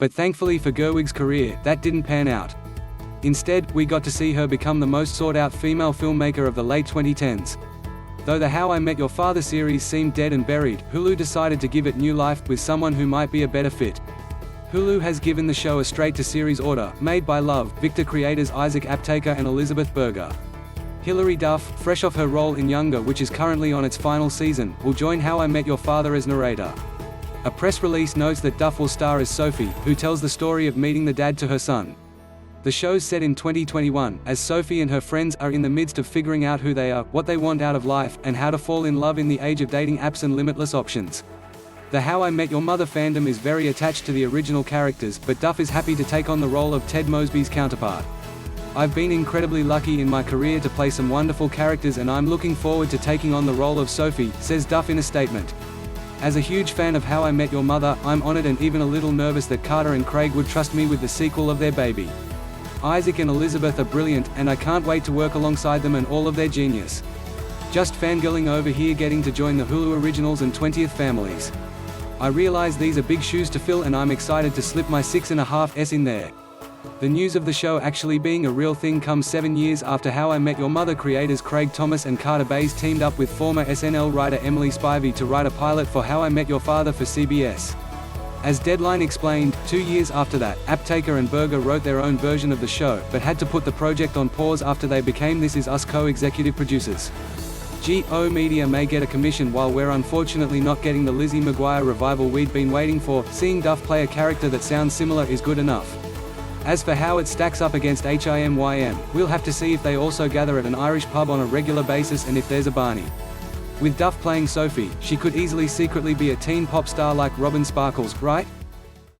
But thankfully for Gerwig's career, that didn't pan out. Instead, we got to see her become the most sought-out female filmmaker of the late 2010s. Though the How I Met Your Father series seemed dead and buried, Hulu decided to give it new life with someone who might be a better fit. Hulu has given the show a straight-to-series order, Made by Love, Victor creators Isaac Aptaker and Elizabeth Berger. Hilary Duff, fresh off her role in Younger, which is currently on its final season, will join How I Met Your Father as narrator. A press release notes that Duff will star as Sophie, who tells the story of meeting the dad to her son. The show's set in 2021, as Sophie and her friends are in the midst of figuring out who they are, what they want out of life, and how to fall in love in the age of dating apps and limitless options. The How I Met Your Mother fandom is very attached to the original characters, but Duff is happy to take on the role of Ted Mosby's counterpart. I've been incredibly lucky in my career to play some wonderful characters, and I'm looking forward to taking on the role of Sophie, says Duff in a statement. As a huge fan of How I Met Your Mother, I'm honored and even a little nervous that Carter and Craig would trust me with the sequel of their baby. Isaac and Elizabeth are brilliant, and I can't wait to work alongside them and all of their genius. Just fangirling over here getting to join the Hulu Originals and 20th families. I realize these are big shoes to fill, and I'm excited to slip my 6.5s in there. The news of the show actually being a real thing comes 7 years after How I Met Your Mother creators Craig Thomas and Carter Bays teamed up with former SNL writer Emily Spivey to write a pilot for How I Met Your Father for CBS. As Deadline explained, 2 years after that, Aptaker and Berger wrote their own version of the show, but had to put the project on pause after they became This Is Us co-executive producers. G.O. Media may get a commission while we're unfortunately not getting the Lizzie McGuire revival we'd been waiting for. Seeing Duff play a character that sounds similar is good enough. As for how it stacks up against HIMYM, we'll have to see if they also gather at an Irish pub on a regular basis and if there's a Barney. With Duff playing Sophie, she could easily secretly be a teen pop star like Robin Sparkles, right?